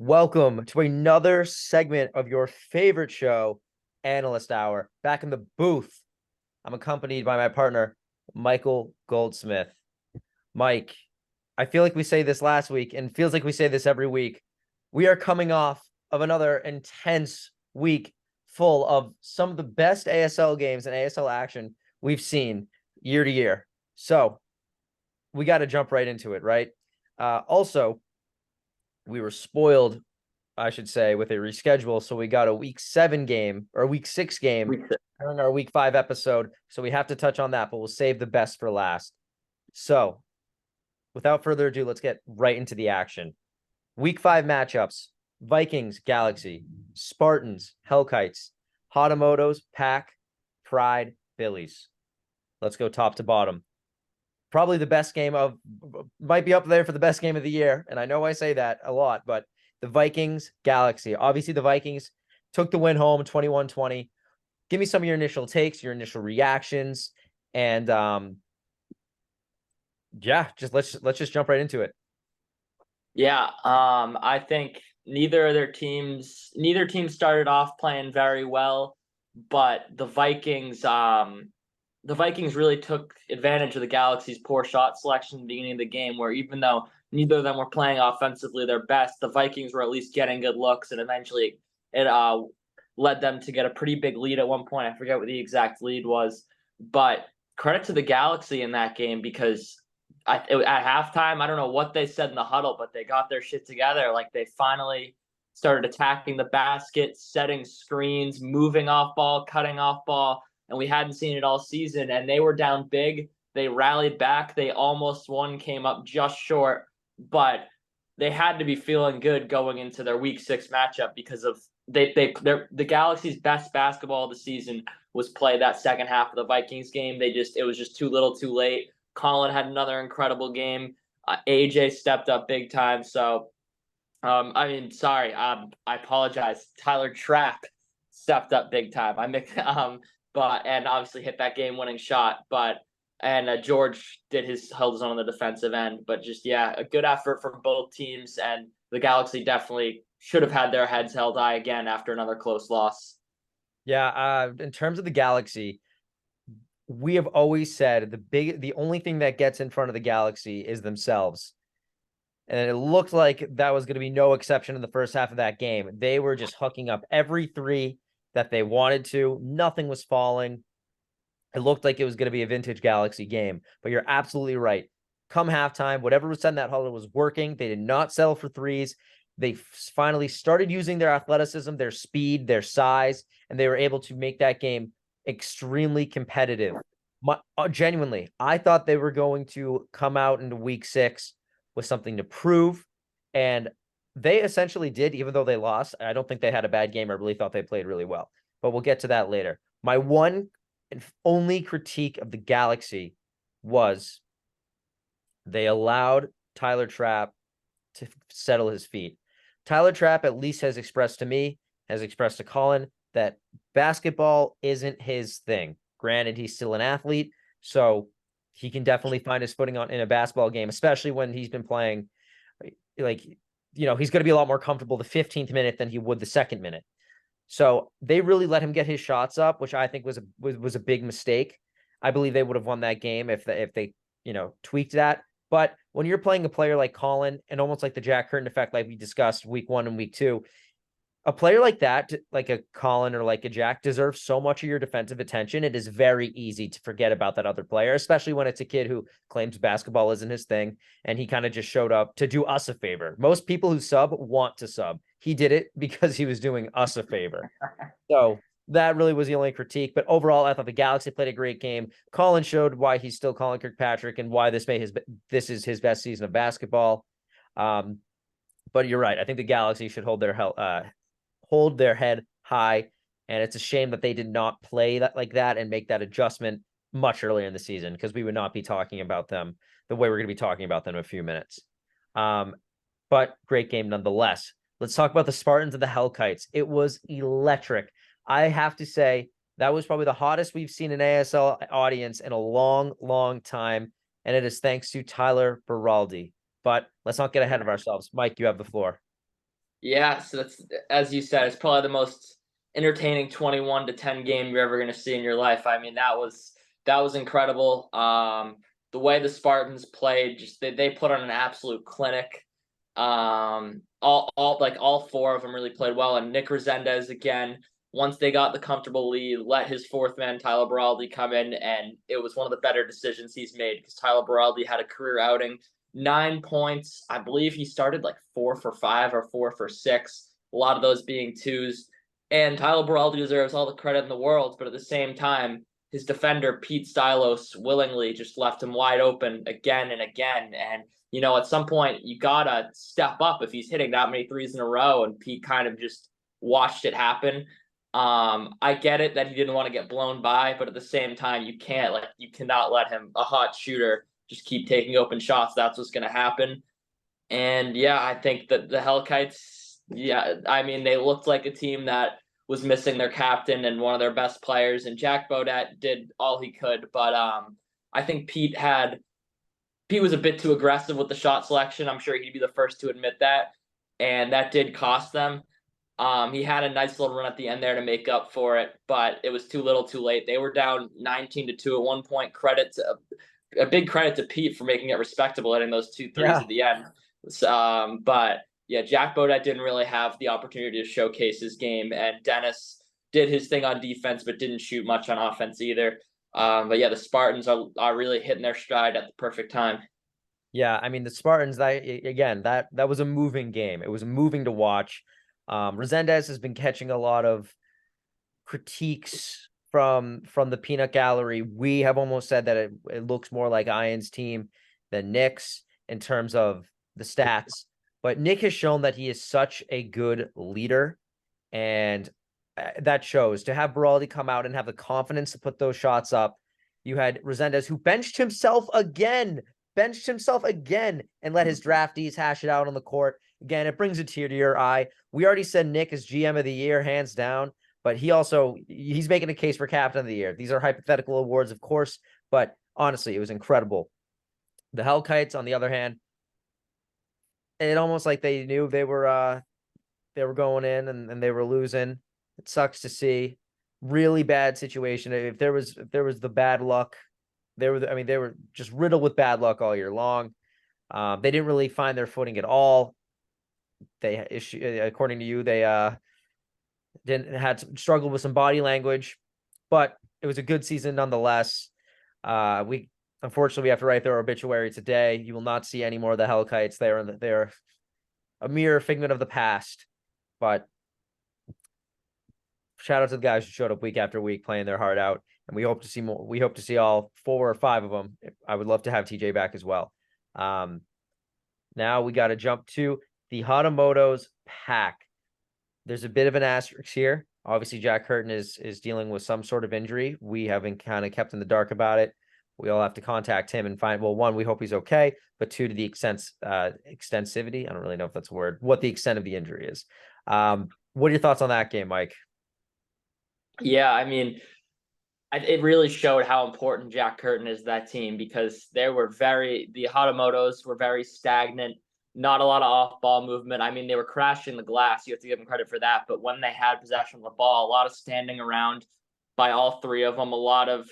Welcome to another segment of your favorite show, Analyst Hour. Back in the booth, I'm accompanied by my partner, Michael Goldsmith. Mike, I feel like we say this last week and feels like we say this every week. We are coming off of another intense week full of some of the best ASL games and ASL action we've seen year to year. So we got to jump right into it, right? Also, we were spoiled, I should say, with a reschedule. So we got a week 7 game or a week 6 game during our week 5 episode. So we have to touch on that, but we'll save the best for last. So without further ado, let's get right into the action. Week 5 matchups: Vikings, Galaxy; Spartans, Hellkites; Hatamotos, Pack; Pride, Phillies. Let's go top to bottom. Probably the best game of, might be up there for the best game of the year. And I know I say that a lot, but the Vikings, Galaxy. Obviously, the Vikings took the win home 21-20. Give me some of your initial takes, your initial reactions, and yeah, let's just jump right into it. Yeah, I think neither team started off playing very well, but the Vikings really took advantage of the Galaxy's poor shot selection at the beginning of the game, where even though neither of them were playing offensively their best, the Vikings were at least getting good looks, and eventually it led them to get a pretty big lead at one point. I forget what the exact lead was, but credit to the Galaxy in that game because at halftime, I don't know what they said in the huddle, but they got their shit together. Like they finally started attacking the basket, setting screens, moving off ball, cutting off ball, and we hadn't seen it all season. And they were down big. They rallied back. They almost won, came up just short, but they had to be feeling good going into their week 6 matchup because of the Galaxy's best basketball of the season was played that second half of the Vikings game. It was just too little, too late. Colin had another incredible game. AJ stepped up big time. So, I apologize. Tyler Trapp stepped up big time. And obviously hit that game-winning shot. George held his own on the defensive end. But just a good effort from both teams, and the Galaxy definitely should have had their heads held high again after another close loss. Yeah, in terms of the Galaxy, we have always said the only thing that gets in front of the Galaxy is themselves. And it looked like that was going to be no exception in the first half of that game. They were just hooking up every three that they wanted to. Nothing was falling. It looked like it was going to be a vintage Galaxy game, but you're absolutely right. Come halftime, whatever was said in that huddle was working. They did not settle for threes. They finally started using their athleticism, their speed, their size, and they were able to make that game extremely competitive. Genuinely, I thought they were going to come out into week 6 with something to prove, and they essentially did, even though they lost. I don't think they had a bad game. I really thought they played really well, but we'll get to that later. My one and only critique of the Galaxy was they allowed Tyler Trapp to settle his feet. Tyler Trapp at least has expressed to me, has expressed to Colin, that basketball isn't his thing. Granted, he's still an athlete, so he can definitely find his footing in a basketball game, especially when he's been playing. He's going to be a lot more comfortable the 15th minute than he would the second minute. So they really let him get his shots up, which I think was a big mistake. I believe they would have won that game if they tweaked that. But when you're playing a player like Colin, and almost like the Jack Curtin effect, like we discussed week 1 and week 2, a player like that, like a Colin or like a Jack, deserves so much of your defensive attention. It is very easy to forget about that other player, especially when it's a kid who claims basketball isn't his thing. And he kind of just showed up to do us a favor. Most people who sub want to sub. He did it because he was doing us a favor. So that really was the only critique. But overall, I thought the Galaxy played a great game. Colin showed why he's still Colin Kirkpatrick and why this is his best season of basketball. But you're right. I think the Galaxy should hold their head high, and it's a shame that they did not play that like that and make that adjustment much earlier in the season, because we would not be talking about them the way we're going to be talking about them in a few minutes. But great game nonetheless. Let's talk about the Spartans and the Hellkites. It was electric. I have to say that was probably the hottest we've seen an ASL audience in a long, long time, and it is thanks to Tyler Beraldi. But let's not get ahead of ourselves. Mike, you have the floor. Yeah, so that's, as you said, it's probably the most entertaining 21-10 game you're ever going to see in your life. I mean, that was incredible. The way the Spartans played, just they put on an absolute clinic. All four of them really played well, and Nick Resendez again. Once they got the comfortable lead, let his fourth man Tyler Baraldi come in, and it was one of the better decisions he's made because Tyler Baraldi had a career outing, 9 points. I believe he started like 4 for 5 or 4 for 6. A lot of those being twos. And Tyler Baraldi deserves all the credit in the world, but at the same time, his defender Pete Stylos willingly just left him wide open again and again. And at some point you gotta step up if he's hitting that many threes in a row. And Pete kind of just watched it happen. I get it that he didn't want to get blown by, but at the same time, you cannot let him, a hot shooter, just keep taking open shots. That's what's going to happen. And yeah, I think that the Hellkites, yeah, I mean, they looked like a team that was missing their captain and one of their best players, and Jack Bodette did all he could. But I think Pete was a bit too aggressive with the shot selection. I'm sure he'd be the first to admit that, and that did cost them. He had a nice little run at the end there to make up for it, but it was too little, too late. They were down 19-2 at one point. A big credit to Pete for making it respectable, hitting those 2 threes Yeah. at the end. But yeah, Jack Bodette didn't really have the opportunity to showcase his game, and Dennis did his thing on defense, but didn't shoot much on offense either. But yeah, the Spartans are really hitting their stride at the perfect time. Yeah, I mean the Spartans. That was a moving game. It was moving to watch. Resendez has been catching a lot of critiques from the peanut gallery. We have almost said that it looks more like Ian's team than Nick's in terms of the stats. But Nick has shown that he is such a good leader, and that shows. To have Baraldi come out and have the confidence to put those shots up. You had Resendez, who benched himself again, and let his draftees hash it out on the court. Again, it brings a tear to your eye. We already said Nick is GM of the year, hands down, but he's making a case for captain of the year. These are hypothetical awards, of course, but honestly, it was incredible. The Hellkites, on the other hand, it almost like they knew they were going in and they were losing. It sucks to see. Really bad situation. If there was the bad luck, they were just riddled with bad luck all year long. They didn't really find their footing at all. According to you, they didn't had struggled with some body language, but it was a good season nonetheless. We unfortunately we have to write their obituary today. You will not see any more of the Hellkites. They're a mere figment of the past. But shout out to the guys who showed up week after week playing their heart out. And we hope to see more. We hope to see all 4 or 5 of them. I would love to have TJ back as well. Now we got to jump to the Hatamoto's pack. There's a bit of an asterisk here. Obviously, Jack Curtin is dealing with some sort of injury. We haven't kind of kept in the dark about it. We all have to contact him and find, well, one, we hope he's okay, but two, to the extensivity. I don't really know if that's a word, what the extent of the injury is. What are your thoughts on that game, Mike? Yeah, I mean, it really showed how important Jack Curtin is to that team because the Hatamotos were very stagnant, not a lot of off ball movement. I mean, they were crashing the glass. You have to give them credit for that. But when they had possession of the ball, a lot of standing around by all three of them, a lot of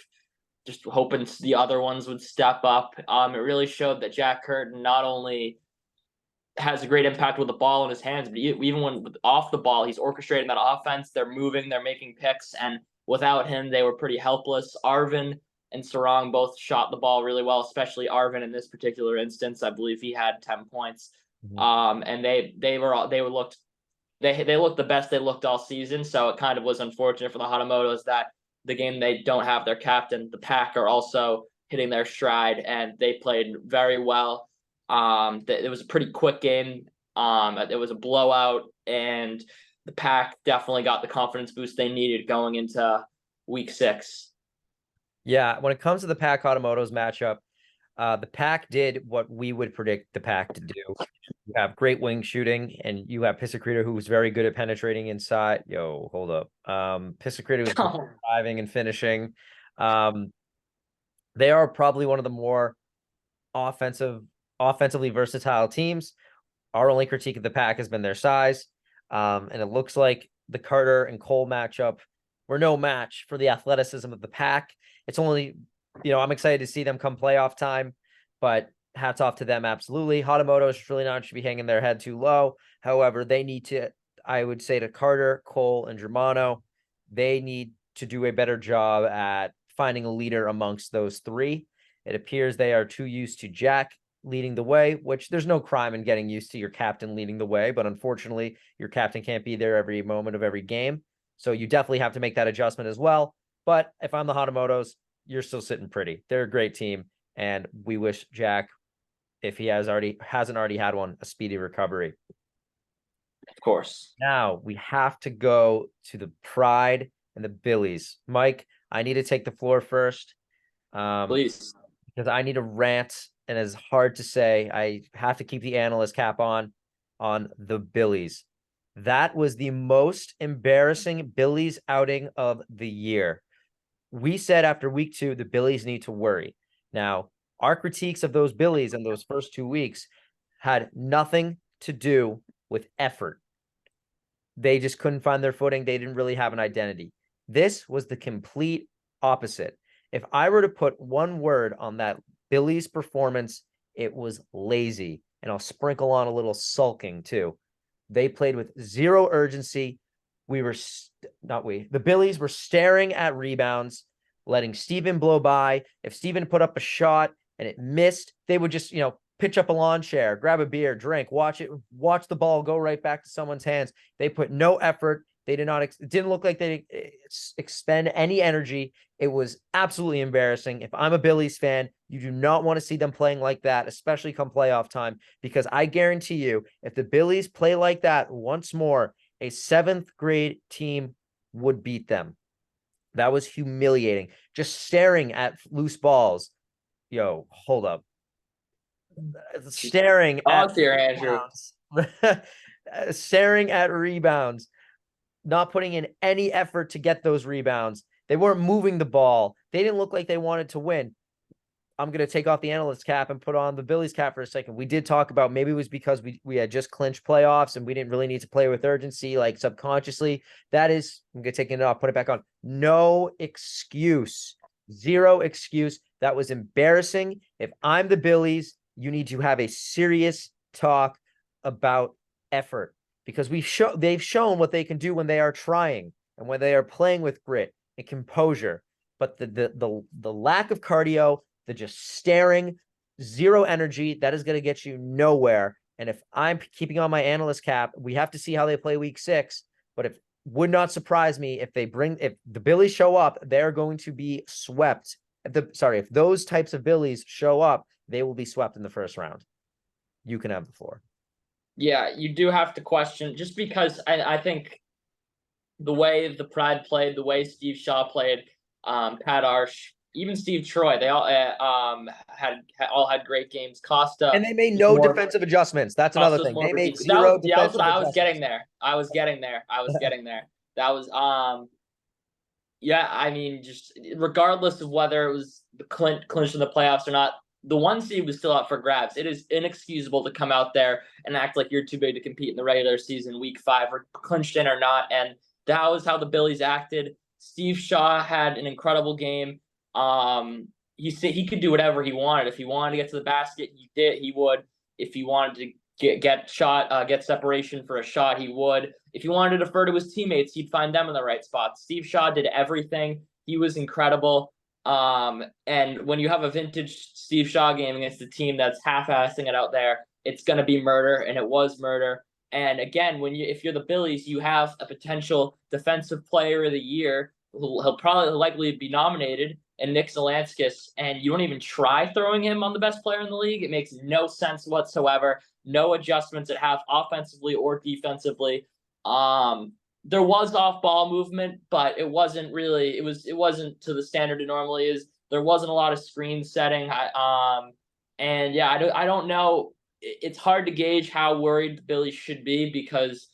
just hoping the other ones would step up. It really showed that Jack Curtin not only has a great impact with the ball in his hands, but even when off the ball, he's orchestrating that offense. They're moving, they're making picks, and without him, they were pretty helpless. Arvin and Sarong both shot the ball really well, especially Arvin in this particular instance. I believe he had 10 points. And they looked the best they looked all season. So it kind of was unfortunate for the Hatamotos that the game they don't have their captain. The Pack are also hitting their stride, and they played very well. It was a pretty quick game. It was a blowout, and the Pack definitely got the confidence boost they needed going into week 6. Yeah, when it comes to the Pack Hatamoto's matchup, the Pack did what we would predict the Pack to do. You have great wing shooting, and you have Piscicrita, who's very good at penetrating inside. Yo, hold up. Piscicrita was driving and finishing. They are probably one of the more offensively versatile teams. Our only critique of the Pack has been their size. And it looks like the Carter and Cole matchup were no match for the athleticism of the pack. It's only, I'm excited to see them come playoff time, but hats off to them. Absolutely. Hatamoto should be hanging their head too low. However, they need to, I would say to Carter, Cole, and Germano, they need to do a better job at finding a leader amongst those three. It appears they are too used to Jack leading the way, which there's no crime in getting used to your captain leading the way, but unfortunately, your captain can't be there every moment of every game. So you definitely have to make that adjustment as well. But if I'm the Hatamotos, you're still sitting pretty. They're a great team, and we wish Jack, if he hasn't already had one, a speedy recovery. Of course. Now we have to go to the Pride and the Billies. Mike, I need to take the floor first. Please. Because I need to rant, and it's hard to say. I have to keep the analyst cap on the Billies. That was the most embarrassing Billies outing of the year. We said after week 2, the Billies need to worry. Now, our critiques of those Billies in those first 2 weeks had nothing to do with effort. They just couldn't find their footing. They didn't really have an identity. This was the complete opposite. If I were to put one word on that Billies performance, it was lazy. And I'll sprinkle on a little sulking too. They played with zero urgency. The Billies were staring at rebounds, letting Steven blow by. If Steven put up a shot and it missed, they would just, pitch up a lawn chair, grab a beer, drink, watch the ball go right back to someone's hands. They put no effort. They did not, it didn't look like they expend any energy. It was absolutely embarrassing. If I'm a Billies fan, you do not want to see them playing like that, especially come playoff time, because I guarantee you, if the Billies play like that once more, a 7th grade team would beat them. That was humiliating. Just staring at loose balls. Yo, hold up. Staring at rebounds. Staring at rebounds, not putting in any effort to get those rebounds. They weren't moving the ball. They didn't look like they wanted to win. I'm going to take off the analyst cap and put on the Billies cap for a second. We did talk about maybe it was because we had just clinched playoffs and we didn't really need to play with urgency, like subconsciously. That is, I'm going to take it off, put it back on. No excuse. Zero excuse. That was embarrassing. If I'm the Billies, you need to have a serious talk about effort, because they've shown what they can do when they are trying and when they are playing with grit and composure. But the lack of cardio, the just staring, zero energy, that is going to get you nowhere. And if I'm keeping on my analyst cap, we have to see how they play week 6. But it would not surprise me if the Billies show up, they're going to be swept. If those types of Billies show up, they will be swept in the first round. You can have the floor. Yeah, you do have to question, just because I think the way the Pride played, the way Steve Shaw played, Pat Arsh, even Steve Troy, they all had great games. Costa, and they made no defensive adjustments. That's another thing. They made zero defensive adjustments. I was getting there. That was yeah, I mean, just regardless of whether it was the clinch in the playoffs or not, the 1 seed was still up for grabs. It is inexcusable to come out there and act like you're too big to compete in the regular season, week 5, or clinched in or not. And that was how the Billies acted. Steve Shaw had an incredible game. He could do whatever he wanted. If he wanted to get to the basket, he would. If he wanted to get separation for a shot, he would. If he wanted to defer to his teammates, he'd find them in the right spots. Steve Shaw did everything. He was incredible. And when you have a vintage Steve Shaw game against a team that's half-assing it out there, it's going to be murder, and it was murder. And again, if you're the Billies, you have a potential defensive player of the year. He'll probably likely be nominated, and Nick Zalanskas, and you don't even try throwing him on the best player in the league. It makes no sense whatsoever. No adjustments at half, offensively or defensively. There was off-ball movement, but it wasn't really. It wasn't to the standard it normally is. There wasn't a lot of screen setting. And yeah, I don't know. It's hard to gauge how worried the Billies should be, because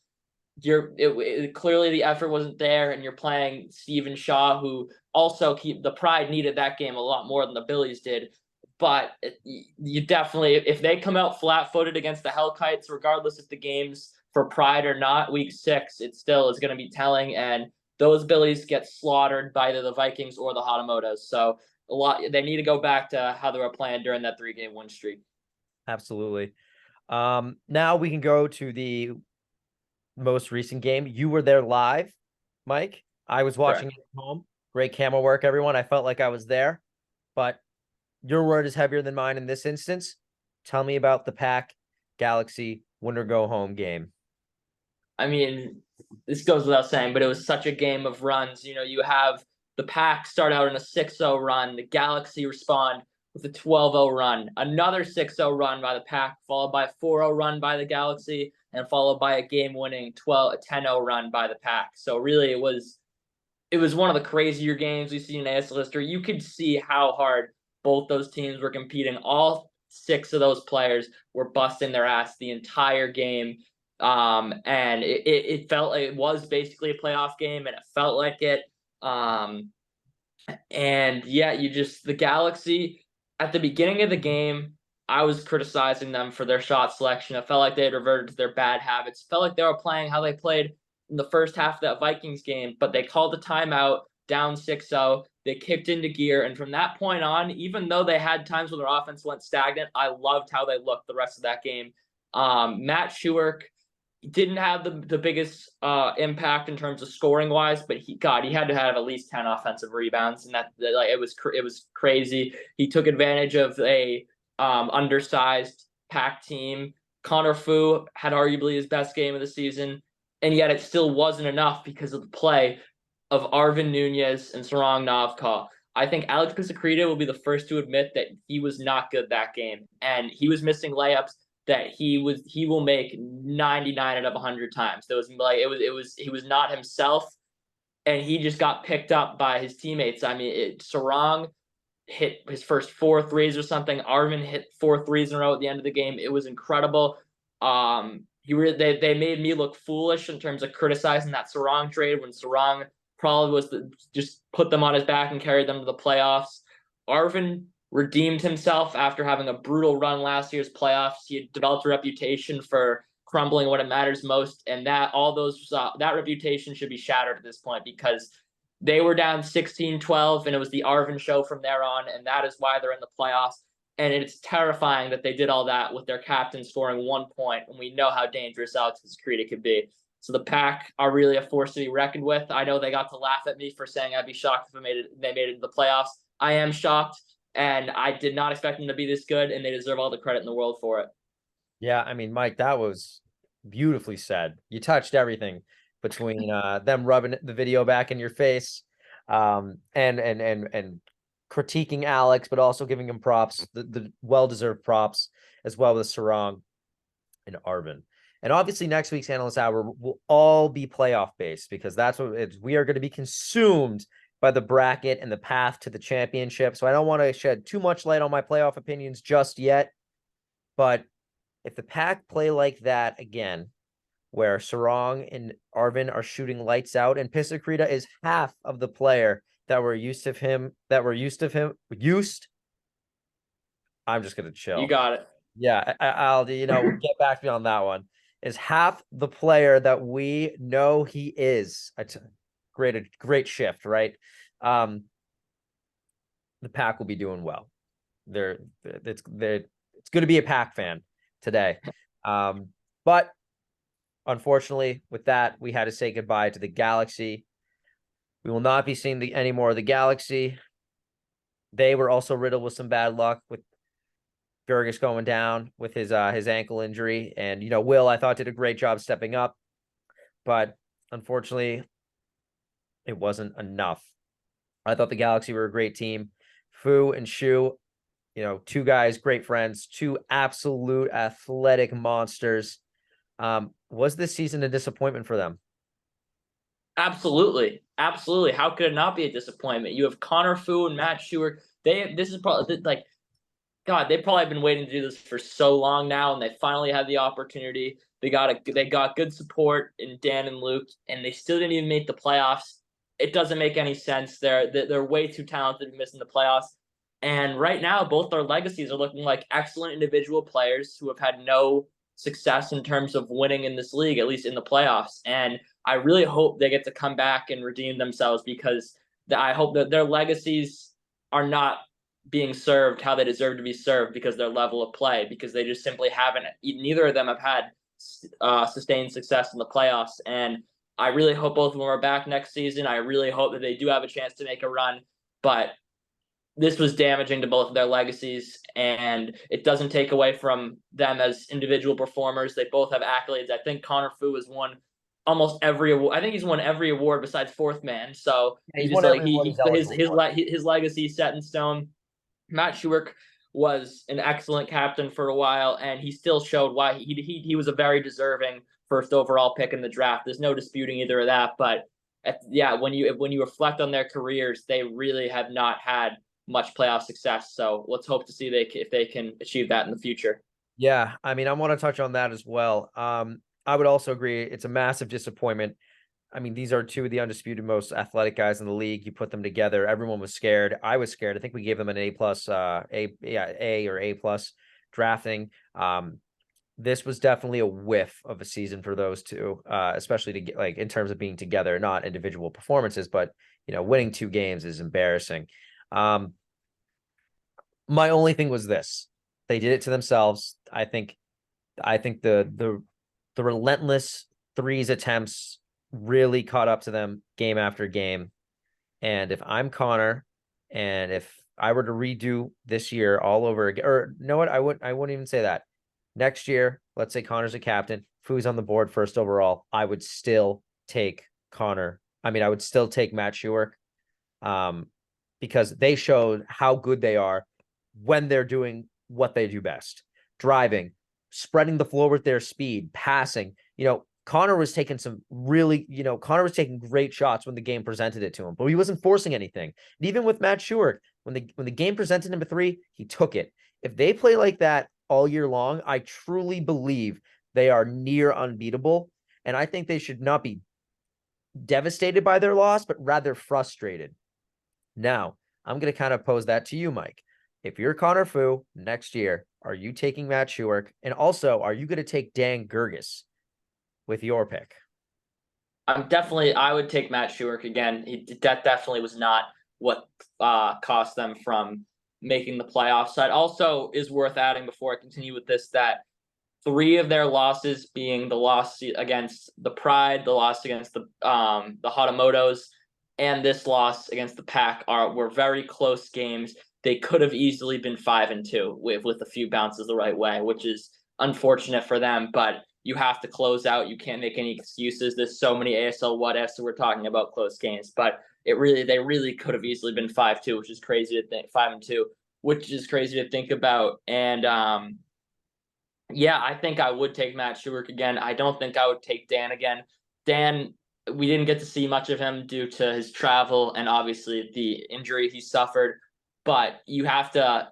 clearly the effort wasn't there, and you're playing Steven Shaw, who also the Pride needed that game a lot more than the Billies did. but you definitely, if they come out flat-footed against the Hellkites, regardless if the game's for pride or not, week 6, it still is going to be telling, and those Billies get slaughtered by either the Vikings or the Hatamotos. So they need to go back to how they were playing during that 3-game win streak. Absolutely. Now we can go to the most recent game. You were there live, Mike. I was watching it at home. Great camera work, everyone. I felt like I was there, but your word is heavier than mine in this instance. Tell me about the Pack Galaxy winner go home game. I mean, this goes without saying, but it was such a game of runs. You have the Pack start out in a 6-0 run, the Galaxy respond with a 12-0 run, another 6-0 run by the Pack, followed by a 4-0 run by the Galaxy, and followed by a game-winning 10-0 run by the Pack. So really, it was one of the crazier games we've seen in ASL history. You could see how hard both those teams were competing. All 6 of those players were busting their ass the entire game. And it felt like it was basically a playoff game, and it felt like it. And yeah, the Galaxy at the beginning of the game, I was criticizing them for their shot selection. I felt like they had reverted to their bad habits. Felt like they were playing how they played in the first half of that Vikings game, but they called the timeout down 6-0. They kicked into gear, and from that point on, even though they had times when their offense went stagnant, I loved how they looked the rest of that game. Matt Schuerk didn't have the biggest impact in terms of scoring wise, but he had to have at least 10 offensive rebounds, and that like it was crazy. He took advantage of a undersized Pack team. Connor Fu had arguably his best game of the season, and yet it still wasn't enough because of the play of Arvin Nunez and Sarang Navkar. I think Alex Pisakrita will be the first to admit that he was not good that game, and he was missing layups that he will make 99 out of 100 times. There was like he was not himself, and he just got picked up by his teammates. I mean, Sarang hit his first 4 threes or something. Arvin hit 4 threes in a row at the end of the game. It was incredible. They made me look foolish in terms of criticizing that Sarang trade when Sarang probably was just put them on his back and carried them to the playoffs. Arvin redeemed himself after having a brutal run last year's playoffs. He had developed a reputation for crumbling when it matters most, and that reputation should be shattered at this point because they were down 16-12, and it was the Arvin show from there on, and that is why they're in the playoffs. And it's terrifying that they did all that with their captain scoring 1 point, and we know how dangerous Alex Pisakrita could be. So the Pack are really a force to be reckoned with. I know they got to laugh at me for saying I'd be shocked if they made it into the playoffs. I am shocked, and I did not expect them to be this good, and they deserve all the credit in the world for it. Yeah, I mean, Mike, that was beautifully said. You touched everything between them rubbing the video back in your face, and critiquing Alex, but also giving him props, the well-deserved props, as well as Sarang and Arvin. And obviously next week's Analyst Hour will all be playoff based because that's what it is. We are going to be consumed by the bracket and the path to the championship. So I don't want to shed too much light on my playoff opinions just yet. But if the Pack play like that again, where Sarang and Arvin are shooting lights out and Pisakrita is half of the player that we're used to him, I'm just going to chill. You got it. Yeah, I'll we'll get back to me on that one. Is half the player that we know he is. It's a great shift, right? The Pack will be doing well. It's good to be a Pack fan today. But unfortunately, with that, we had to say goodbye to the Galaxy. We will not be seeing any more of the Galaxy. They were also riddled with some bad luck with Gergis going down with his ankle injury. And, Will, I thought, did a great job stepping up. But unfortunately, it wasn't enough. I thought the Galaxy were a great team. Fu and Shu, 2 guys, great friends, 2 absolute athletic monsters. Was this season a disappointment for them? Absolutely. Absolutely. How could it not be a disappointment? You have Connor Fu and Matt Schuerk. This is probably like, God, they've probably been waiting to do this for so long now, and they finally had the opportunity. They got good support in Dan and Luke, and they still didn't even make the playoffs. It doesn't make any sense. They're way too talented to be missing the playoffs. And right now, both their legacies are looking like excellent individual players who have had no success in terms of winning in this league, at least in the playoffs. And I really hope they get to come back and redeem themselves, because I hope that their legacies are not being served how they deserve to be served because their level of play, because they just simply haven't. Neither of them have had sustained success in the playoffs. And I really hope both of them are back next season. I really hope that they do have a chance to make a run. But this was damaging to both of their legacies, and it doesn't take away from them as individual performers. They both have accolades. I think Connor Fu has won almost every award. I think he's won every award besides fourth man. So Yeah, he he's just won like every one he's his eligible for. his legacy is set in stone. Matt Schuerk was an excellent captain for a while, and he still showed why he was a very deserving first overall pick in the draft. There's no disputing either of that. But yeah, when you reflect on their careers, they really have not had much playoff success. So let's hope to see if they can achieve that in the future. Yeah, I mean, I want to touch on that as well. I would also agree it's a massive disappointment. I mean, these are two of the undisputed most athletic guys in the league. You put them together, everyone was scared. I was scared. I think we gave them an A plus, A or A plus drafting. This was definitely a whiff of a season for those two, especially to get like in terms of being together, not individual performances, but winning 2 games is embarrassing. My only thing was this: they did it to themselves. I think the relentless threes attempts really caught up to them game after game. And if I'm Connor, and if I were to redo this year all over again, or you know what, I wouldn't even say that. Next year, let's say Connor's a captain, Fu's on the board first overall, I would still take Connor. I mean, I would still take Matt Schuerk, um, because they showed how good they are when they're doing what they do best: driving, spreading the floor with their speed, passing. Connor was taking Connor was taking great shots when the game presented it to him, but he wasn't forcing anything. And even with Matt Schuerk, when the game presented him a three, he took it. If they play like that all year long, I truly believe they are near unbeatable. And I think they should not be devastated by their loss, but rather frustrated. Now, I'm going to kind of pose that to you, Mike. If you're Connor Fu next year, are you taking Matt Schuerk? And also, are you going to take Dan Gerges with your pick? I would take Matt Schuerk again. That definitely was not what cost them from making the playoffs. It also is worth adding before I continue with this that 3 of their losses, being the loss against the Pride, the loss against the Hatamotos, and this loss against the Pack, were very close games. They could have easily been 5-2 with a few bounces the right way, which is unfortunate for them. But you have to close out. You can't make any excuses. There's so many ASL what ifs. So we're talking about close games, but they really could have easily been 5-2, which is crazy to think 5-2, which is crazy to think about. And yeah, I think I would take Matt Schuerk again. I don't think I would take Dan again. Dan, we didn't get to see much of him due to his travel and obviously the injury he suffered. But you have to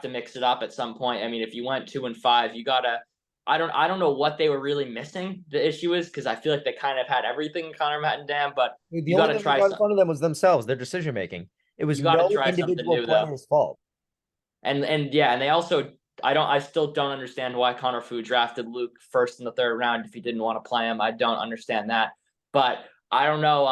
mix it up at some point. I mean, if you went 2-5, you gotta. I don't know what they were really missing. The issue is because I feel like they kind of had everything, Connor, Matt, and Dan. But The you only got to thing that try got in some. front of them was themselves, their decision making. It was You got to no try something individual new though. player's fault. And yeah, and they also I still don't understand why Connor Fu drafted Luke first in the third round if he didn't want to play him. I don't understand that. But I don't know.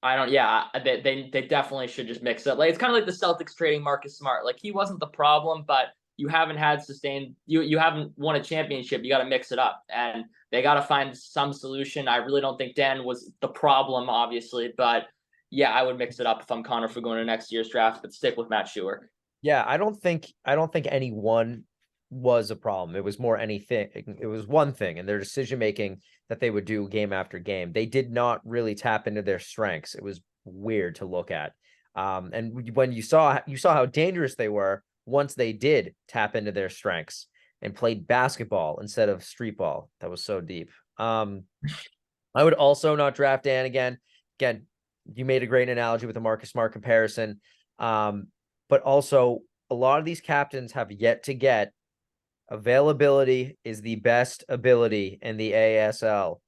I don't. Yeah, they definitely should just mix it. Like it's kind of like the Celtics trading Marcus Smart. Like he wasn't the problem, but you haven't had sustained. You haven't won a championship. You got to mix it up, and they got to find some solution. I really don't think Dan was the problem, obviously, but yeah, I would mix it up if I'm Connor Fu going to next year's draft, but stick with Matt Schuer. Yeah, I don't think anyone was a problem. It was more anything. It was one thing, and their decision making that they would do game after game. They did not really tap into their strengths. It was weird to look at. And when you saw how dangerous they were once they did tap into their strengths and played basketball instead of street ball. That was so deep. I would also not draft Dan again. Again, you made a great analogy with the Marcus Smart comparison. But also a lot of these captains have yet to get availability is the best ability in the ASL.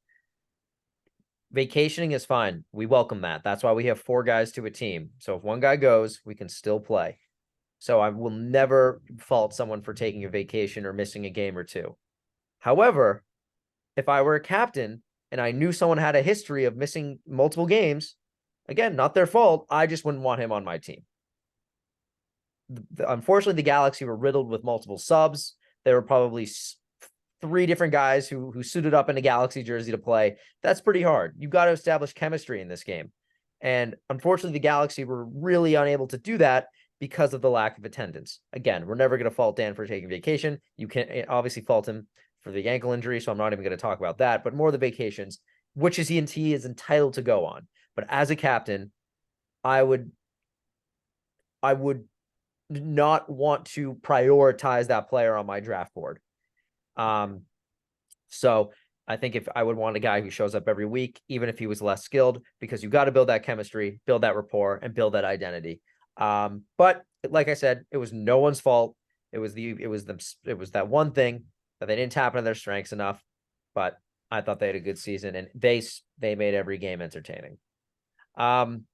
Vacationing is fine. We welcome that. That's why we have 4 guys to a team. So if one guy goes, we can still play. So I will never fault someone for taking a vacation or missing a game or two. However, if I were a captain and I knew someone had a history of missing multiple games, again, not their fault. I just wouldn't want him on my team. Unfortunately, the Galaxy were riddled with multiple subs. There were probably 3 different guys who suited up in a Galaxy jersey to play. That's pretty hard. You've got to establish chemistry in this game. And unfortunately, the Galaxy were really unable to do that because of the lack of attendance. Again, we're never going to fault Dan for taking vacation. You can obviously fault him for the ankle injury, so I'm not even going to talk about that, but more the vacations, which is he is entitled to go on. But as a captain, I would not want to prioritize that player on my draft board. So I think if I would want a guy who shows up every week, even if he was less skilled, because you've got to build that chemistry, build that rapport, and build that identity. But like I said, it was no one's fault. It was that one thing that they didn't tap into their strengths enough. But I thought they had a good season, and they made every game entertaining. And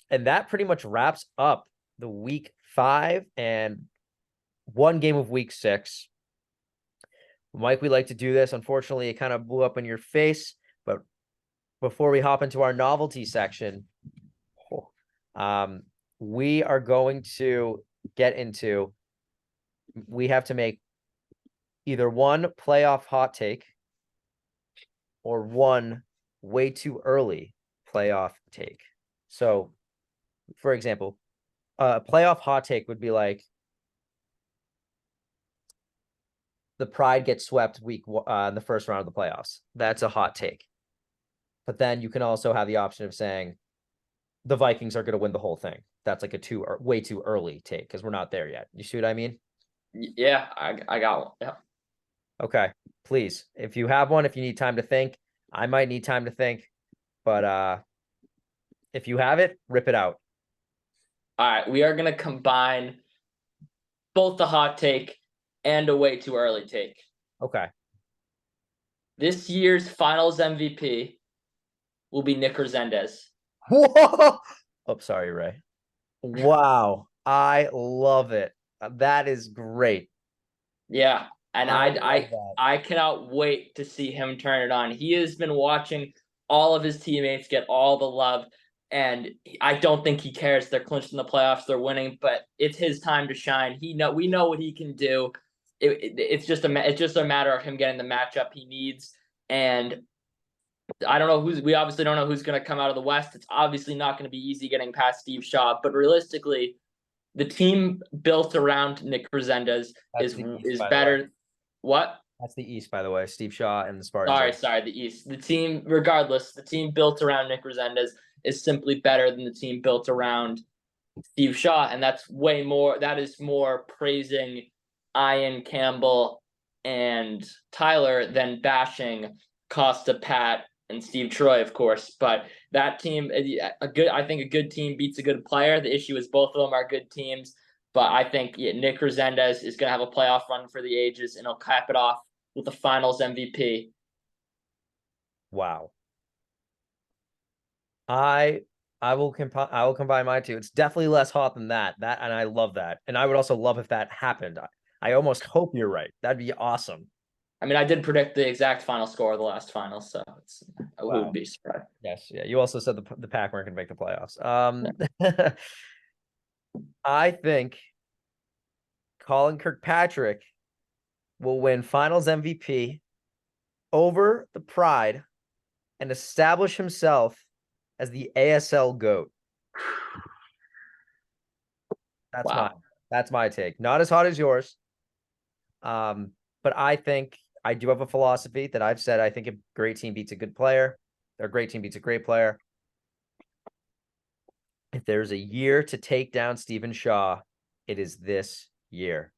that pretty much wraps up the week 5 and 1 game of week 6. Mike, we like to do this. Unfortunately, it kind of blew up in your face. But before we hop into our novelty section, we are going to get into, we have to make either one playoff hot take or one way too early playoff take. So, for example, a playoff hot take would be like, the Pride gets swept in the first round of the playoffs. That's a hot take. But then you can also have the option of saying the Vikings are going to win the whole thing. That's like a way too early take because we're not there yet. You see what I mean? Yeah, I got one. Yeah. Okay. Please, if you have one, if you need time to think, I might need time to think. But if you have it, rip it out. All right, we are gonna combine both the hot take and a way too early take. Okay. This year's Finals MVP will be Nick Resendez. Whoa! Oh, sorry, Ray. Wow. I love it. That is great. Yeah, and I I cannot wait to see him turn it on. He has been watching all of his teammates get all the love, and I don't think he cares. They're clinching the playoffs, they're winning, but it's his time to shine. We know what he can do. It's just a matter of him getting the matchup he needs. And I don't know we obviously don't know who's going to come out of the West. It's obviously not going to be easy getting past Steve Shaw, but realistically, the team built around Nick Resendez is better. What? That's the East, by the way. Steve Shaw and the Spartans. Sorry, the East. The team, regardless, the team built around Nick Resendez is simply better than the team built around Steve Shaw, and that's way more. That is more praising Ian Campbell and Tyler than bashing Costa, Pat, and Steve Troy, of course. But that team, I think a good team beats a good player. The issue is both of them are good teams. But I think Nick Resendez is going to have a playoff run for the ages, and he'll cap it off with the Finals MVP. Wow. I will combine my two. It's definitely less hot than that. And I love that. And I would also love if that happened. I almost hope you're right. That'd be awesome. I mean, I did predict the exact final score of the last final, so who would be surprised? Yes, yeah. You also said the Pack weren't going to make the playoffs. I think Colin Kirkpatrick will win Finals MVP over the Pride and establish himself as the ASL GOAT. That's my take. Not as hot as yours. But I think I do have a philosophy that I've said. I think a great team beats a good player. A great team beats a great player. If there's a year to take down Stephen Shaw, it is this year.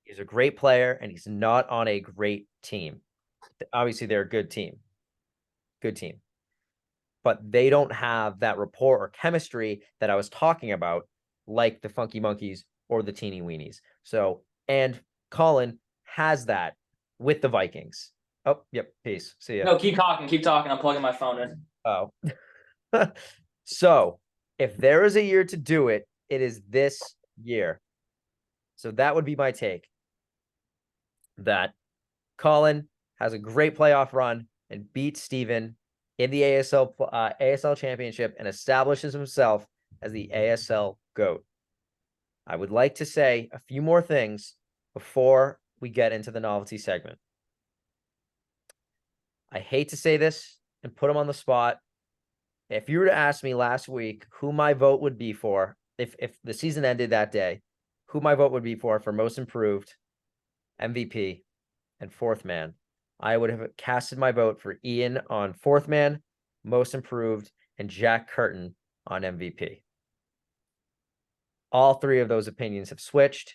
He's a great player, and he's not on a great team. Obviously, they're a good team. Good team. But they don't have that rapport or chemistry that I was talking about, like the Funky Monkeys or the Teeny Weenies. So, and Colin has that with the Vikings. Oh, yep. Peace. See ya. No, keep talking. Keep talking. I'm plugging my phone in. Oh. So if there is a year to do it, it is this year. So that would be my take. That Colin has a great playoff run and beats Steven in the ASL championship and establishes himself as the ASL GOAT. I would like to say a few more things before we get into the novelty segment. I hate to say this and put him on the spot. If you were to ask me last week who my vote would be for, if the season ended that day, who my vote would be for most improved, MVP, and fourth man, I would have casted my vote for Ian on fourth man, most improved, and Jack Curtin on MVP. All three of those opinions have switched.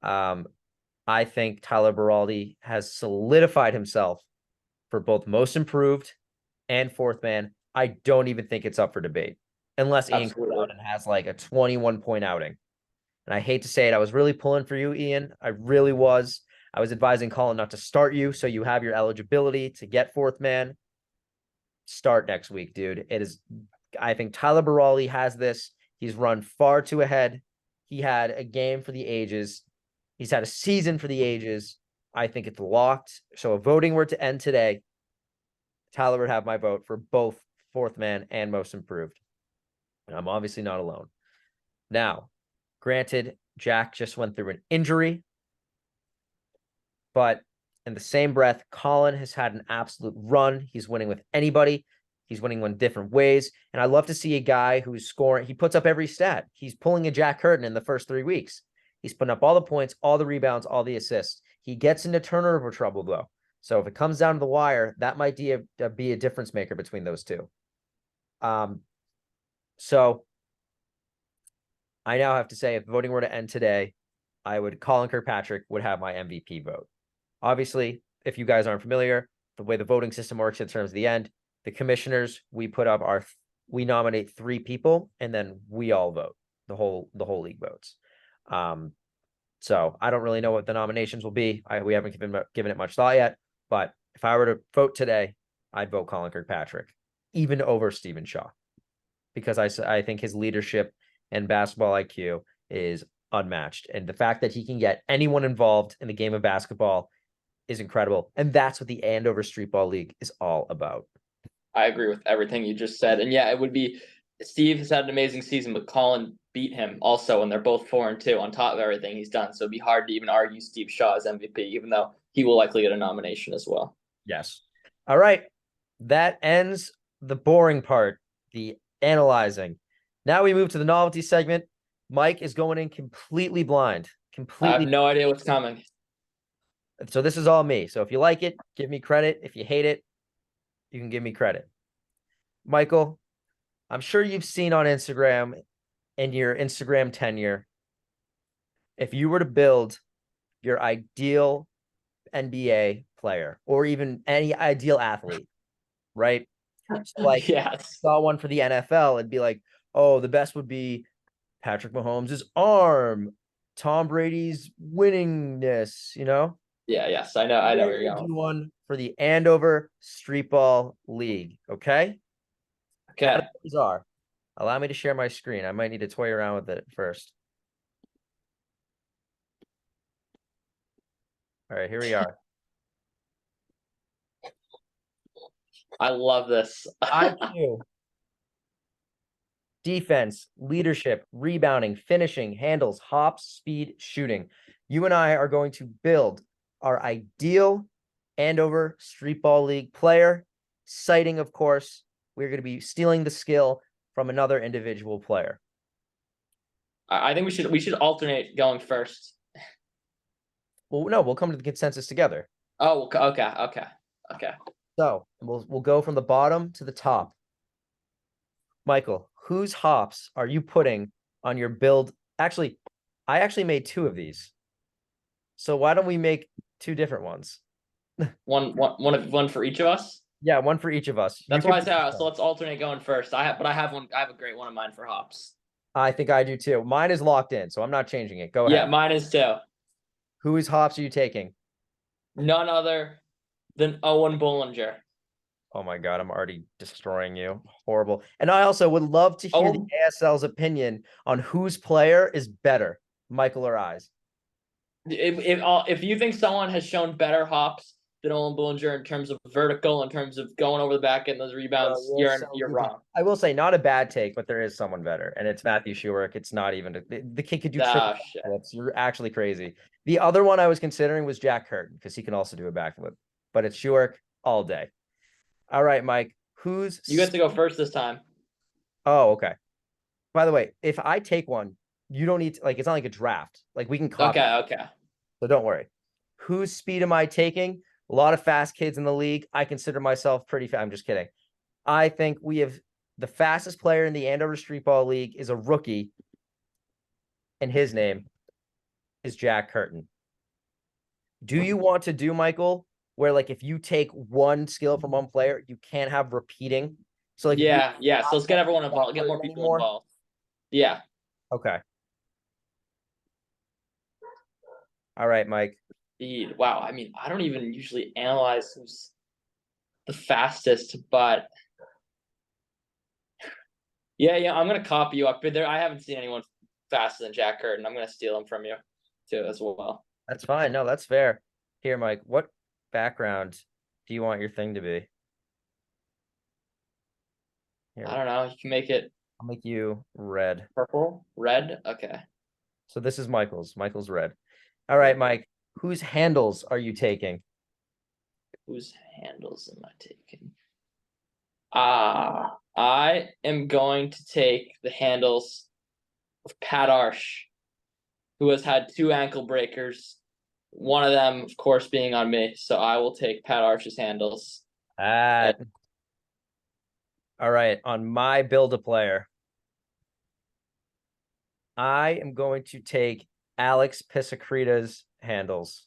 I think Tyler Beraldi has solidified himself for both most improved and fourth man. I don't even think it's up for debate unless Ian comes out and has like a 21-point outing. And I hate to say it, I was really pulling for you, Ian. I really was. I was advising Colin not to start you so you have your eligibility to get fourth man. Start next week, dude. It is, I think Tyler Beraldi has this. He's run far too ahead. He had a game for the ages. He's had a season for the ages. I think it's locked. So if voting were to end today, Tyler would have my vote for both fourth man and most improved. And I'm obviously not alone. Now, granted, Jack just went through an injury, but in the same breath, Colin has had an absolute run. He's winning with anybody. He's winning in different ways. And I love to see a guy who's scoring. He puts up every stat. He's pulling a Jack Curtin in the first 3 weeks. He's putting up all the points, all the rebounds, all the assists. He gets into turnover trouble, though. So if it comes down to the wire, that might be a difference maker between those two. So I now have to say, if voting were to end today, Colin Kirkpatrick would have my MVP vote. Obviously, if you guys aren't familiar, the way the voting system works in terms of the end, the commissioners, we nominate 3 people and then we all vote. The whole league votes. So I don't really know what the nominations will be. We haven't given it much thought yet, but if I were to vote today, I'd vote Colin Kirkpatrick, even over Stephen Shaw, because I think his leadership and basketball IQ is unmatched. And the fact that he can get anyone involved in the game of basketball is incredible. And that's what the Andover Streetball League is all about. I agree with everything you just said. And yeah, it would be, Steve has had an amazing season, but Colin beat him also, and they're both 4-2 on top of everything he's done. So it'd be hard to even argue Steve Shaw as MVP, even though he will likely get a nomination as well. Yes. All right. That ends the boring part, the analyzing. Now we move to the novelty segment. Mike is going in completely blind. I have no idea what's coming. So this is all me. So if you like it, give me credit. If you hate it, you can give me credit. Michael, I'm sure you've seen on Instagram in your Instagram tenure, if you were to build your ideal NBA player or even any ideal athlete, right? So like, yes. saw one for the NFL and be like, oh, the best would be Patrick Mahomes' arm, Tom Brady's winningness, you know? Yeah, yes, I know where you're going. Do one for the Andover Streetball League, okay? Okay. Bizarre. Allow me to share my screen. I might need to toy around with it first. All right, here we are. I love this. IQ, defense, leadership, rebounding, finishing, handles, hops, speed, shooting. You and I are going to build our ideal Andover Streetball League player, citing, of course, we're going to be stealing the skill from another individual player. I think we should alternate going first. Well, no, we'll come to the consensus together. Oh, okay. So we'll go from the bottom to the top. Michael, whose hops are you putting on your build? Actually, I actually made 2 of these. So why don't we make 2 different ones? One for each of us? Yeah, one for each of us. That's why I said so let's alternate going first. I have a great one of mine for hops. I think I do too. Mine is locked in, so I'm not changing it. Go ahead. Yeah, mine is too. Whose hops are you taking? None other Then Owen Bollinger. Oh my God, I'm already destroying you. Horrible. And I also would love to hear the Oh, ASL's opinion on whose player is better, Michael or I's. if you think someone has shown better hops than Owen Bollinger in terms of vertical, in terms of going over the back and those Bro, rebounds, you're you're so you're goofy. wrong. I will say, not a bad take, but there is someone better, and it's Matthew Schuerk. It's not even the kid could do triple Ah, shit. backflips. You're actually crazy. The other one I was considering was Jack Curtin because he can also do a backflip, but it's Schuerk all day. All right, Mike. You get to go first this time. Oh, okay. By the way, if I take one, you don't need to, like, it's not like a draft. Like, we can copy. Okay. So don't worry. Whose speed am I taking? A lot of fast kids in the league. I consider myself pretty fast. I'm just kidding. I think we have the fastest player in the Andover Streetball League is a rookie, and his name is Jack Curtin. Do you want to do, Michael, where like if you take one skill from one player, you can't have repeating? So like, Yeah. So let's get everyone involved. Get more people involved. Yeah. Okay. All right, Mike. Indeed. Wow. I mean, I don't even usually analyze who's the fastest, but yeah. I'm gonna copy you up. But there, I haven't seen anyone faster than Jack Curtin. I'm gonna steal him from you too as well. That's fine. No, that's fair. Here, Mike, what background do you want your thing to be? Here, I don't know. You can make it I'll make you red. purple, red. Okay. So this is Michael's. Michael's red. All right, Mike, whose handles are you taking? Whose handles am I taking? I am going to take the handles of Pat Arsh, who has had 2 ankle breakers. One of them, of course, being on me. So I will take Pat Arsh's handles. All right, on my build a player, I am going to take Alex Pisacreta's handles.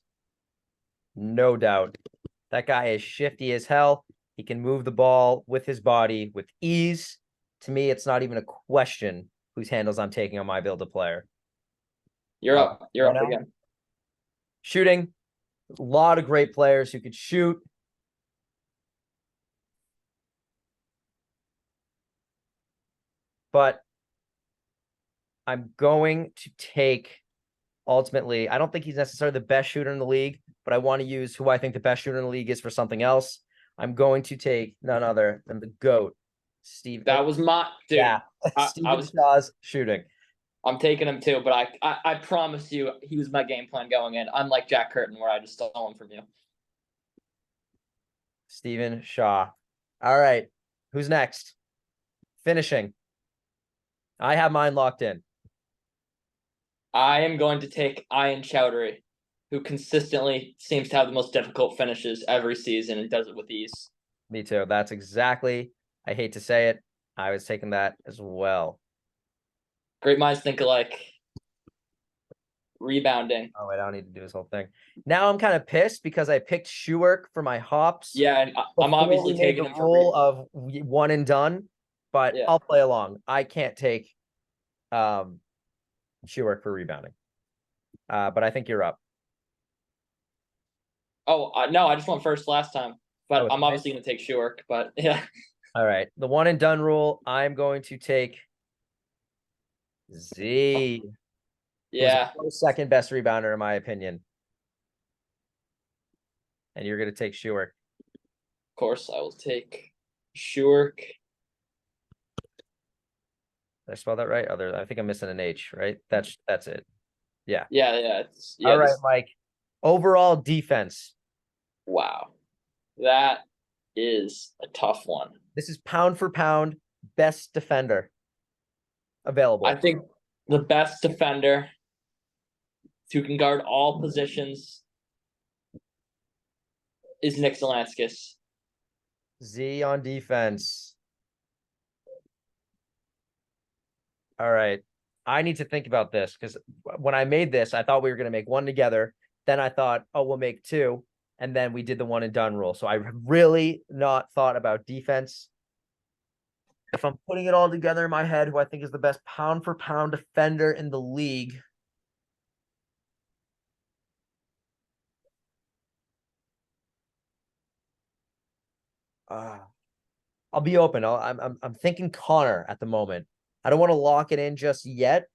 No doubt. That guy is shifty as hell. He can move the ball with his body with ease. To me, it's not even a question whose handles I'm taking on my build a player. You're up. You're right up now, again. shooting, a lot of great players who could shoot. But I'm going to take ultimately, I don't think he's necessarily the best shooter in the league, but I want to use who I think the best shooter in the league is for something else. I'm going to take none other than the GOAT, Steve. That was my dude. Yeah, I Steven was. Shaw's shooting. I'm taking him too, but I promise you, he was my game plan going in. Unlike Jack Curtin, where I just stole him from you. Steven Shaw. All right. Who's next? Finishing. I have mine locked in. I am going to take Ian Chowdhury, who consistently seems to have the most difficult finishes every season and does it with ease. Me too. That's exactly, I hate to say it, I was taking that as well. Great minds think alike. Rebounding. Oh, wait, I don't need to do this whole thing. Now I'm kind of pissed because I picked Schuerk for my hops. Yeah, and I'm obviously taking the him for rule of one and done, but yeah. I'll play along. I can't take Schuerk for rebounding. But I think you're up. Oh no, I just went first last time, but Oh, I'm obviously going to take Schuerk. But yeah. All right. The one and done rule, I'm going to take Z. Yeah. Who's the second best rebounder, in my opinion. And you're going to take Schuerk. Of course, I will take Schuerk. Did I spell that right? I think I'm missing an H, right? That's it. Yeah. Yeah. All right, Mike. Overall defense. Wow. That is a tough one. This is pound for pound best defender available. I think the best defender who can guard all positions is Nick Zelanskis. Z on defense. All right. I need to think about this because when I made this, I thought we were going to make one together. Then I thought, oh, we'll make two. And then we did the one and done rule. So I really not thought about defense. If I'm putting it all together in my head, who I think is the best pound for pound defender in the league. Uh, I'll be open. I'm thinking Connor at the moment. I don't want to lock it in just yet,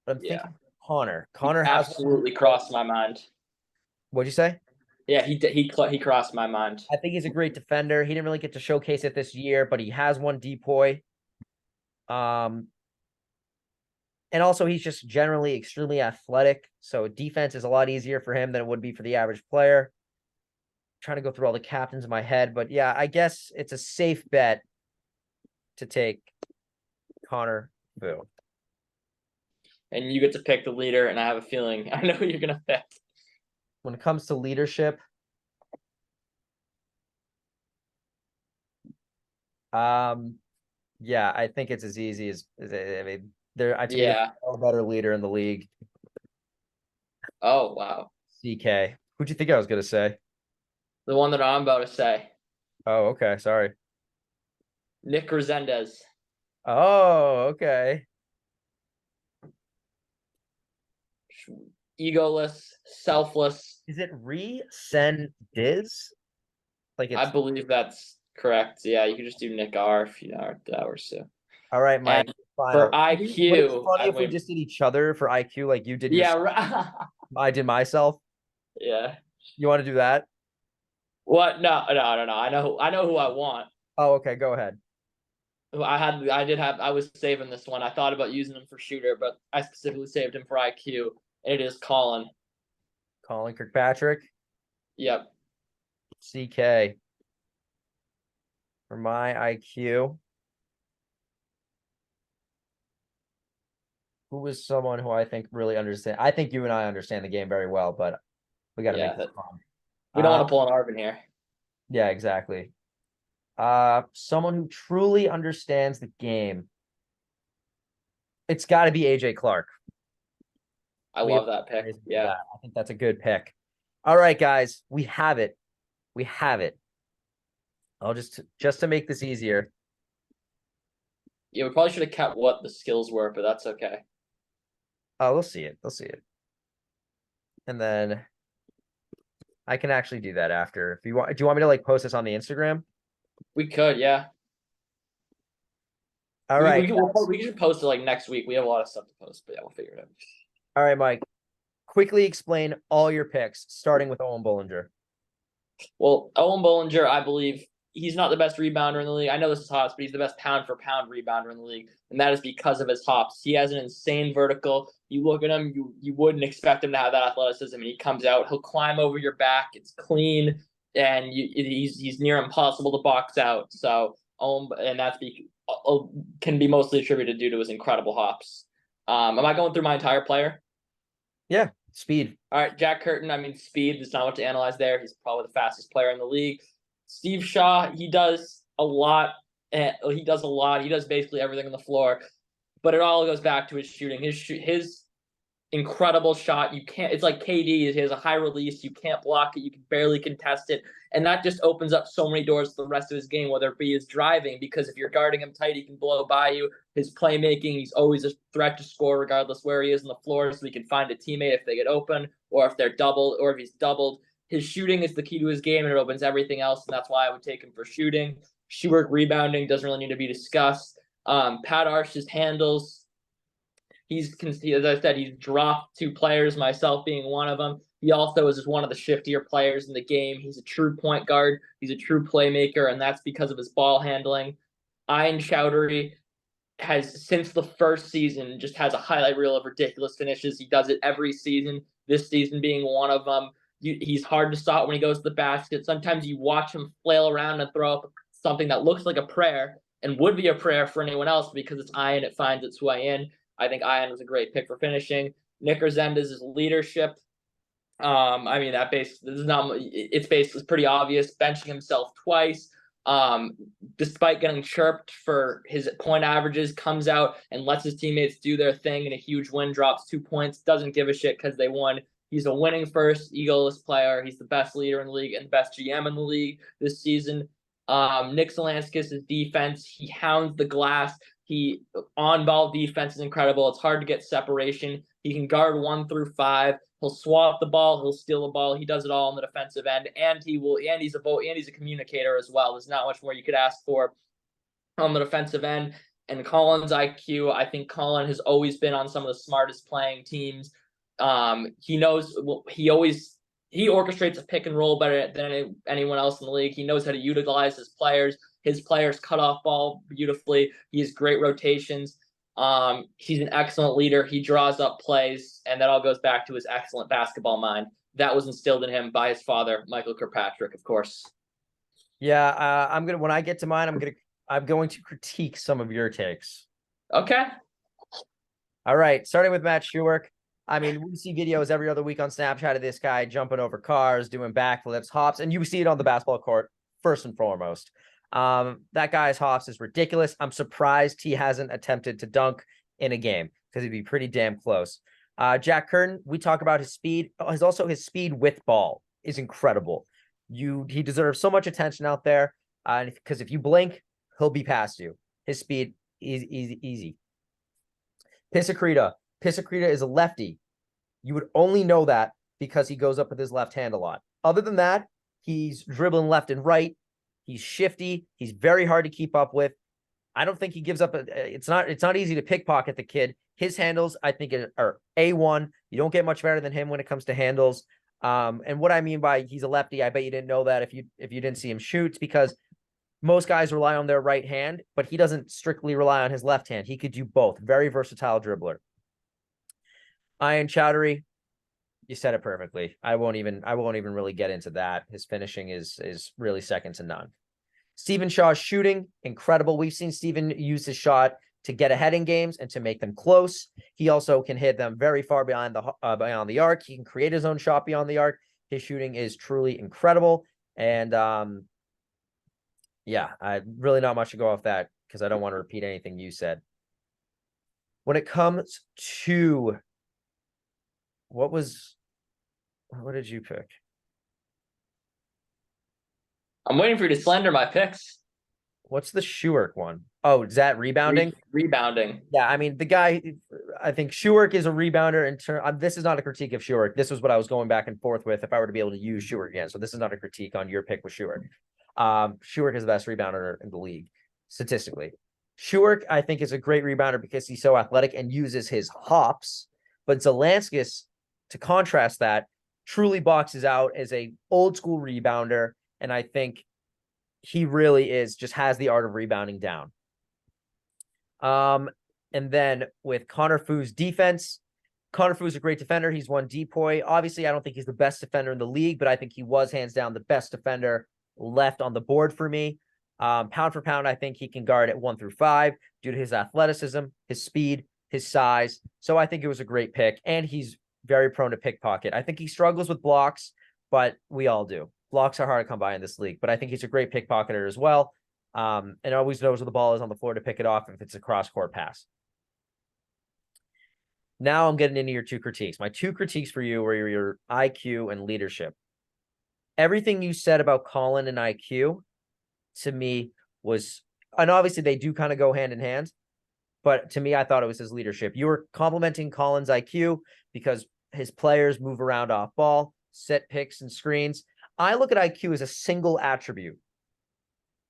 but I'm Yeah, thinking Connor. he Connor has one. absolutely crossed my mind. What'd you say? Yeah, he crossed my mind. I think he's a great defender. He didn't really get to showcase it this year, but he has one depoy. Um, and also he's just generally extremely athletic. So defense is a lot easier for him than it would be for the average player. Trying to go through all the captains in my head, but yeah, I guess it's a safe bet to take Connor Fu. And you get to pick the leader, and I have a feeling I know who you're gonna pick. When it comes to leadership, yeah, I think it's as easy as I mean, to me, there's Yeah. no better leader in the league. Oh wow. CK. Who'd you think I was gonna say? The one that I'm about to say. Oh, okay. Sorry. Nick Resendez. Oh, okay. Egoless, selfless. Is it Diz? Like I it's believe that's correct. Yeah, you could just do Nick R if you know that works too. all right, Mike. And for Final. Would it be IQ, funny I if we went. just did each other for IQ like you did Yeah, yourself? I did myself. yeah. You want to do that? What? No, no, no, no. I know who I want. Oh, okay. Go ahead. I was saving this one. I thought about using him for shooter, but I specifically saved him for IQ. And it is Colin. Colin Kirkpatrick, Yep. CK for my IQ. Who was someone who I think really understand? I think you and I understand the game very well, but we got to make Yeah. this fun. We don't want to pull an Arvin here. Yeah, exactly. Someone who truly understands the game. It's got to be AJ Clark. I We have love that pick. reason for Yeah. that. I think that's a good pick. All right, guys, we have it. We have it. I'll just to make this easier. Yeah, we probably should have kept what the skills were, but that's okay. Oh, we'll see it. They'll see it. And then I can actually do that after. If you want, do you want me to like post this on the Instagram? We could, yeah. All right. We should post it like next week. We have a lot of stuff to post, but yeah, we'll figure it out. All right, Mike. Quickly explain all your picks, starting with Owen Bollinger. Well, Owen Bollinger, I believe he's not the best rebounder in the league. I know this is hops, but he's the best pound for pound rebounder in the league, and that is because of his hops. He has an insane vertical. You look at him, you wouldn't expect him to have that athleticism, and he comes out, he'll climb over your back. It's clean, and he's near impossible to box out. So, and that's can be mostly attributed due to his incredible hops. Am I going through my entire player? Yeah, speed. All right, Jack Curtin. I mean, speed. There's not much to analyze there. He's probably the fastest player in the league. Steve Shaw. He does a lot. He does a lot. He does basically everything on the floor. But it all goes back to his shooting. His incredible shot. You can't. It's like KD. He has a high release. You can't block it. You can barely contest it, and that just opens up so many doors to the rest of his game. Whether it be his driving, because if you're guarding him tight, he can blow by you. His playmaking, he's always a threat to score, regardless where he is on the floor. So he can find a teammate if they get open, or if they're doubled, or if he's doubled. His shooting is the key to his game, and it opens everything else. And that's why I would take him for shooting. Shoe work, rebounding doesn't really need to be discussed. Pat Arsh's handles. As I said, he's dropped 2 players, myself being one of them. He also is just one of the shiftier players in the game. He's a true point guard. He's a true playmaker, and that's because of his ball handling. Ian Chowdhury has, since the first season, just has a highlight reel of ridiculous finishes. He does it every season, this season being one of them. He's hard to stop when he goes to the basket. Sometimes you watch him flail around and throw up something that looks like a prayer and would be a prayer for anyone else, because it's Ian, it finds its way in. I think Ian was a great pick for finishing. Nick Resendez's leadership. I mean, it's basically pretty obvious. Benching himself twice, despite getting chirped for his point averages, comes out and lets his teammates do their thing in a huge win, drops 2 points, doesn't give a shit because they won. He's a winning first, egoless player. He's the best leader in the league and the best GM in the league this season. Nick Solanskis' defense, he hounds the glass. He on-ball defense is incredible. It's hard to get separation. He can guard 1 through 5. He'll swap the ball. He'll steal the ball. He does it all on the defensive end, and he's a communicator as well. There's not much more you could ask for on the defensive end. And Colin's IQ, I think Colin has always been on some of the smartest playing teams. He knows he orchestrates a pick and roll better than anyone else in the league. He knows how to utilize his players. His players cut off ball beautifully. He has great rotations. He's an excellent leader. He draws up plays, and that all goes back to his excellent basketball mind that was instilled in him by his father, Michael Kirkpatrick, of course. Yeah, when I get to mine, I'm going to critique some of your takes. Okay. All right, starting with Matt Schuerk. I mean, we see videos every other week on Snapchat of this guy jumping over cars, doing backflips, hops, and you see it on the basketball court first and foremost. That guy's hops is ridiculous. I'm surprised he hasn't attempted to dunk in a game because he'd be pretty damn close. Jack Curtin, we talk about his speed. His speed with ball is incredible. He deserves so much attention out there. Because if you blink, he'll be past you. His speed is easy. Pisacreta is a lefty. You would only know that because he goes up with his left hand a lot. Other than that, he's dribbling left and right. He's shifty. He's very hard to keep up with. I don't think he gives up. It's not easy to pickpocket the kid. His handles, I think, are A1. You don't get much better than him when it comes to handles. And what I mean by he's a lefty, I bet you didn't know that if you didn't see him shoot. It's because most guys rely on their right hand, but he doesn't strictly rely on his left hand. He could do both. Very versatile dribbler. Ian Chowdhury, you said it perfectly. I won't even really get into that. His finishing is really second to none. Stephen Shaw's shooting, incredible. We've seen Stephen use his shot to get ahead in games and to make them close. He also can hit them very far beyond the arc. He can create his own shot beyond the arc. His shooting is truly incredible. And yeah, I really not much to go off that because I don't want to repeat anything you said. When it comes to what did you pick? I'm waiting for you to slender my picks. What's the Schuerk one? Oh, is that rebounding? Rebounding. Yeah, I mean, the guy, I think Schuerk is a rebounder. This is not a critique of Schuerk. This was what I was going back and forth with if I were to be able to use Schuerk again. So this is not a critique on your pick with Schuerk. Schuerk is the best rebounder in the league, statistically. Schuerk, I think, is a great rebounder because he's so athletic and uses his hops. But Zelenskis, to contrast that, truly boxes out as a old school rebounder. And I think he really just has the art of rebounding down. And then with Connor Foo's defense, Connor Foo's a great defender. He's won DPOY. Obviously, I don't think he's the best defender in the league, but I think he was hands down the best defender left on the board for me. Pound for pound, I think he can guard at 1 through 5 due to his athleticism, his speed, his size. So I think it was a great pick, and he's very prone to pickpocket. I think he struggles with blocks, but we all do. Blocks are hard to come by in this league, but I think he's a great pickpocketer as well. And always knows where the ball is on the floor to pick it off if it's a cross-court pass. Now I'm getting into your two critiques. My two critiques for you were your IQ and leadership. Everything you said about Colin and IQ to me was, and obviously they do kind of go hand in hand, but to me, I thought it was his leadership. You were complimenting Colin's IQ because his players move around off ball, set picks and screens. I look at IQ as a single attribute.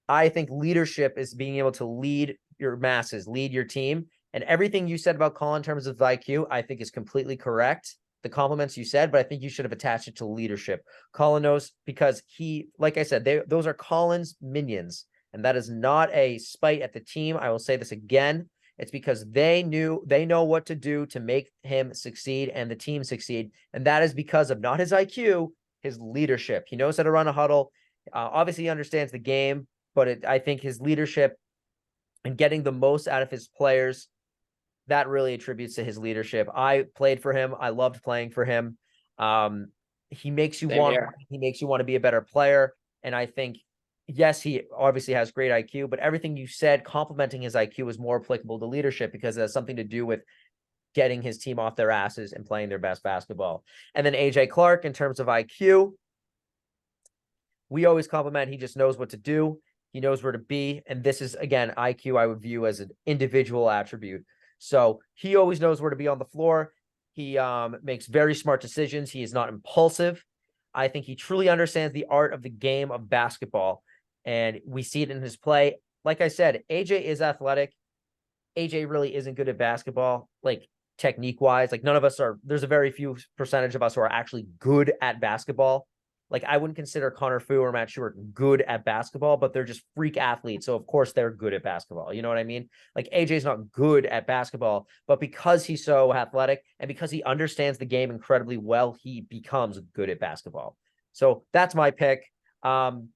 I think leadership is being able to lead your masses, lead your team. And everything you said about Colin in terms of IQ, I think is completely correct. The compliments you said, but I think you should have attached it to leadership. Colin knows because he, like I said, those are Colin's minions. And that is not a spite at the team. I will say this again. It's because they know what to do to make him succeed and the team succeed. And that is because of not his IQ, his leadership. He knows how to run a huddle. Obviously, he understands the game, but I think his leadership and getting the most out of his players, that really attributes to his leadership. I played for him. I loved playing for him. He makes you want to be a better player. And I think, yes, he obviously has great IQ, but everything you said complimenting his IQ is more applicable to leadership because it has something to do with getting his team off their asses and playing their best basketball. And then AJ Clark, in terms of IQ, we always compliment. He just knows what to do. He knows where to be. And this is, again, IQ I would view as an individual attribute. So he always knows where to be on the floor. He makes very smart decisions. He is not impulsive. I think he truly understands the art of the game of basketball, and we see it in his play. Like I said, AJ is athletic. AJ really isn't good at basketball, like technique wise. Like none of us are, there's a very few percentage of us who are actually good at basketball. Like I wouldn't consider Connor Fu or Matt Stewart good at basketball, but they're just freak athletes. So of course they're good at basketball. You know what I mean? Like AJ's not good at basketball, but because he's so athletic and because he understands the game incredibly well, he becomes good at basketball. So that's my pick. And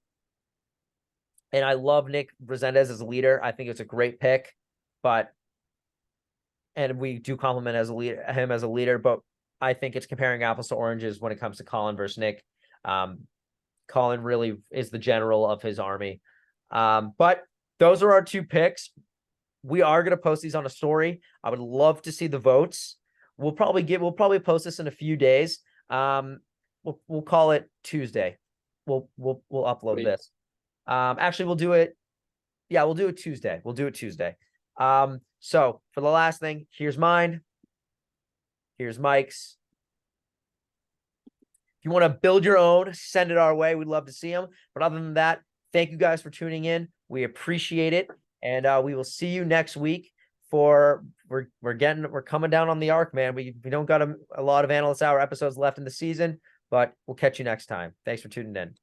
I love Nick Resendez as a leader. I think it's a great pick, but and we do compliment him as a leader, but I think it's comparing apples to oranges when it comes to Colin versus Nick. Colin really is the general of his army. But those are our two picks. We are going to post these on a story. I would love to see the votes. We'll probably post this in a few days. We'll call it Tuesday. We'll upload Sweet. this. Actually, we'll do it. Yeah, we'll do it Tuesday. We'll do it Tuesday. So for the last thing, here's mine. Here's Mike's. If you want to build your own, send it our way. We'd love to see them. But other than that, thank you guys for tuning in. We appreciate it. And we will see you next week for we're coming down on the arc, man. We don't got a lot of Analyst Hour episodes left in the season, but we'll catch you next time. Thanks for tuning in.